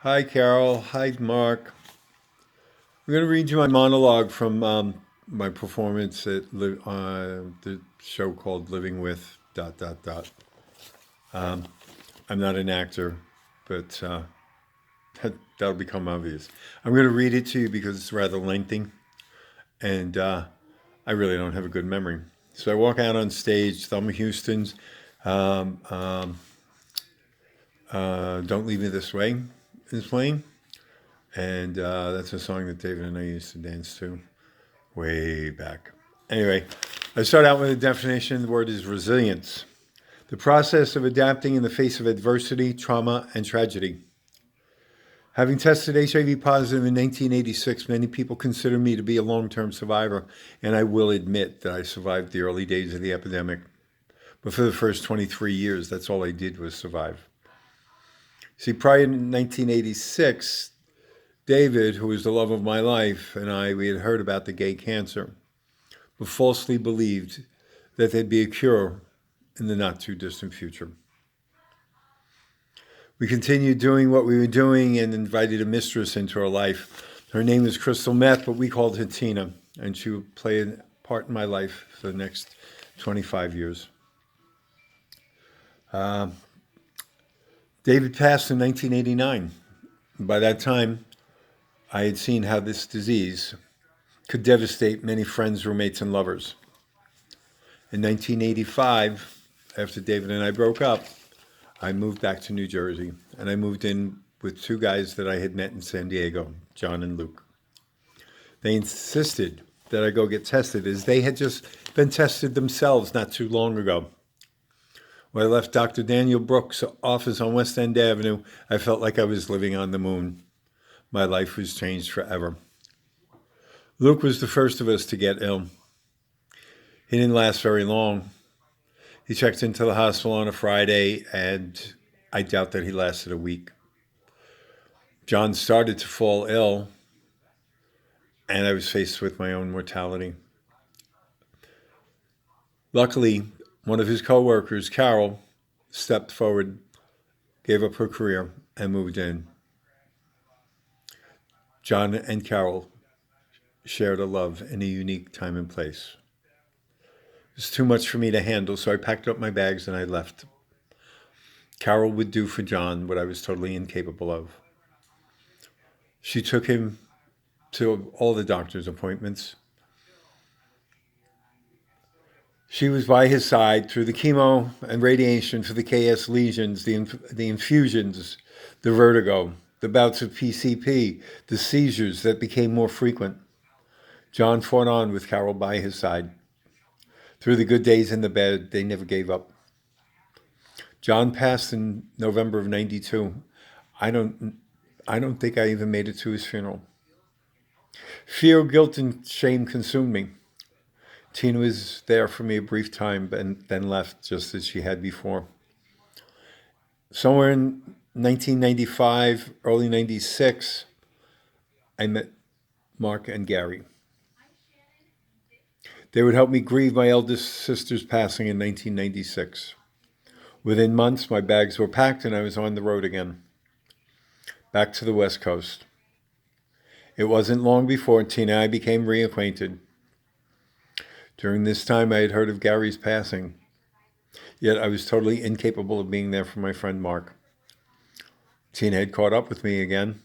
Hi, Carol. Hi, Mark. I'm going to read you my monologue from my performance at the show called Living With dot dot dot. I'm not an actor, but that'll become obvious. I'm going to read it to you because it's rather lengthy, and I really don't have a good memory. So I walk out on stage, Thelma Houston's um, um, "Don't Leave Me This Way" is playing, and that's a song that David and I used to dance to way back. Anyway, I start out with a definition. The word is resilience, the process of adapting in the face of adversity, trauma, and tragedy. Having tested HIV positive in 1986, many people consider me to be a long term survivor, and I will admit that I survived the early days of the epidemic. But for the first 23 years, that's all I did was survive. See, prior to 1986, David, who was the love of my life, and we had heard about the gay cancer, but falsely believed that there'd be a cure in the not too distant future. We continued doing what we were doing and invited a mistress into our life. Her name was Crystal Meth, but we called her Tina, and she would play a part in my life for the next 25 years. David passed in 1989. By that time, I had seen how this disease could devastate many friends, roommates, and lovers. In 1985, after David and I broke up, I moved back to New Jersey, and I moved in with two guys that I had met in San Diego, John and Luke. They insisted that I go get tested, as they had just been tested themselves not too long ago. When I left Dr. Daniel Brooks' office on West End Avenue, I felt like I was living on the moon. My life was changed forever. Luke was the first of us to get ill. He didn't last very long. He checked into the hospital on a Friday, and I doubt that he lasted a week. John started to fall ill, and I was faced with my own mortality. Luckily, one of his coworkers, Carol, stepped forward, gave up her career, and moved in. John and Carol shared a love in a unique time and place. It was too much for me to handle, so I packed up my bags and I left. Carol would do for John what I was totally incapable of. She took him to all the doctor's appointments. She was by his side through the chemo and radiation for the KS lesions, the infusions, the vertigo, the bouts of PCP, the seizures that became more frequent. John fought on with Carol by his side. Through the good days in the bed, they never gave up. John passed in November of '92. I don't think I even made it to his funeral. Fear, guilt, and shame consumed me. Tina was there for me a brief time and then left just as she had before. Somewhere in 1995, early 96, I met Mark and Gary. They would help me grieve my eldest sister's passing in 1996. Within months, my bags were packed and I was on the road again, back to the West Coast. It wasn't long before Tina and I became reacquainted. During this time, I had heard of Gary's passing, yet I was totally incapable of being there for my friend Mark. Tina had caught up with me again,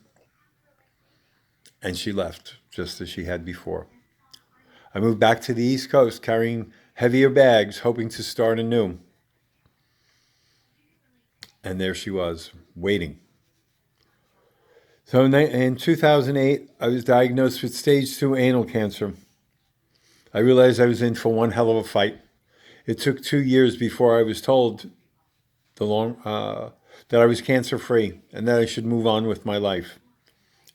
and she left, just as she had before. I moved back to the East Coast, carrying heavier bags, hoping to start anew. And there she was, waiting. So in 2008, I was diagnosed with stage 2 anal cancer. I realized I was in for one hell of a fight. It took 2 years before I was told that I was cancer-free and that I should move on with my life.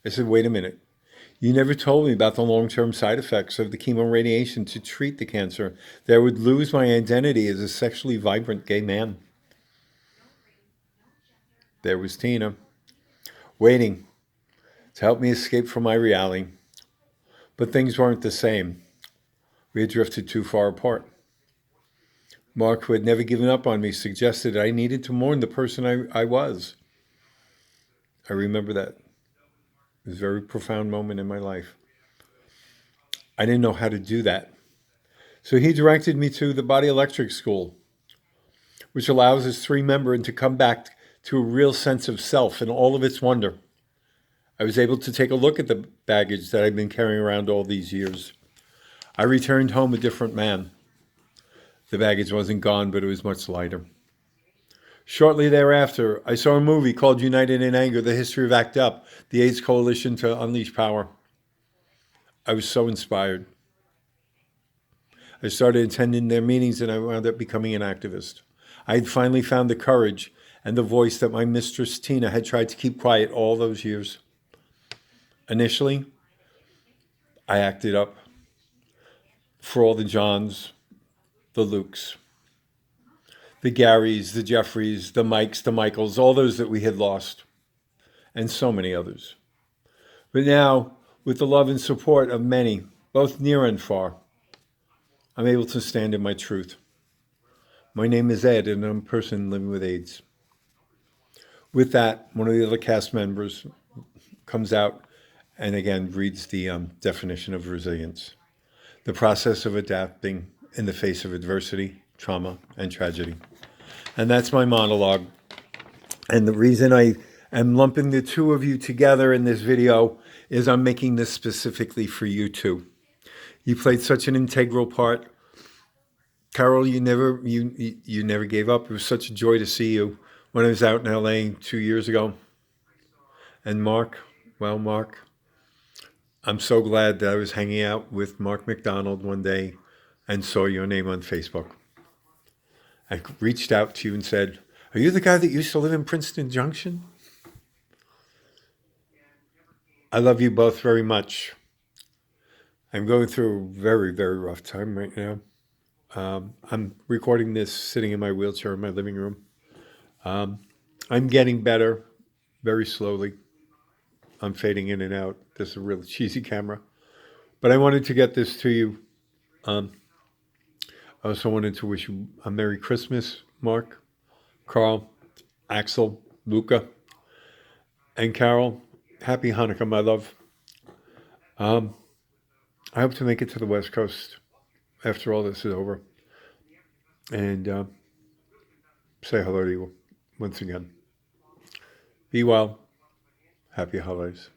I said, wait a minute. You never told me about the long-term side effects of the chemo radiation to treat the cancer, that I would lose my identity as a sexually vibrant gay man. There was Tina, waiting to help me escape from my reality. But things weren't the same. We had drifted too far apart. Mark, who had never given up on me, suggested I needed to mourn the person I was. I remember that. It was a very profound moment in my life. I didn't know how to do that. So he directed me to the Body Electric School, which allows us to remember and to come back to a real sense of self and all of its wonder. I was able to take a look at the baggage that I've been carrying around all these years. I returned home a different man. The baggage wasn't gone, but it was much lighter. Shortly thereafter, I saw a movie called United in Anger, The History of ACT UP, the AIDS Coalition to Unleash Power. I was so inspired. I started attending their meetings and I wound up becoming an activist. I had finally found the courage and the voice that my mistress Tina had tried to keep quiet all those years. Initially, I acted up for all the Johns, the Lukes, the Garys, the Jeffreys, the Mikes, the Michaels, all those that we had lost, and so many others. But now, with the love and support of many, both near and far, I'm able to stand in my truth. My name is Ed, and I'm a person living with AIDS. With that, one of the other cast members comes out and again reads the definition of resilience: the process of adapting in the face of adversity, trauma, and tragedy. And that's my monologue. And the reason I am lumping the two of you together in this video is I'm making this specifically for you two. You played such an integral part. Carol, you never gave up. It was such a joy to see you when I was out in LA 2 years ago. And Mark, well, Mark, I'm so glad that I was hanging out with Mark McDonald one day and saw your name on Facebook. I reached out to you and said, "Are you the guy that used to live in Princeton Junction?" I love you both very much. I'm going through a very, very rough time right now. I'm recording this sitting in my wheelchair in my living room. I'm getting better very slowly. I'm fading in and out. This is a really cheesy camera. But I wanted to get this to you. I also wanted to wish you a Merry Christmas, Mark, Carl, Axel, Luca, and Carol. Happy Hanukkah, my love. I hope to make it to the West Coast after all this is over and say hello to you once again. Be well. Happy holidays.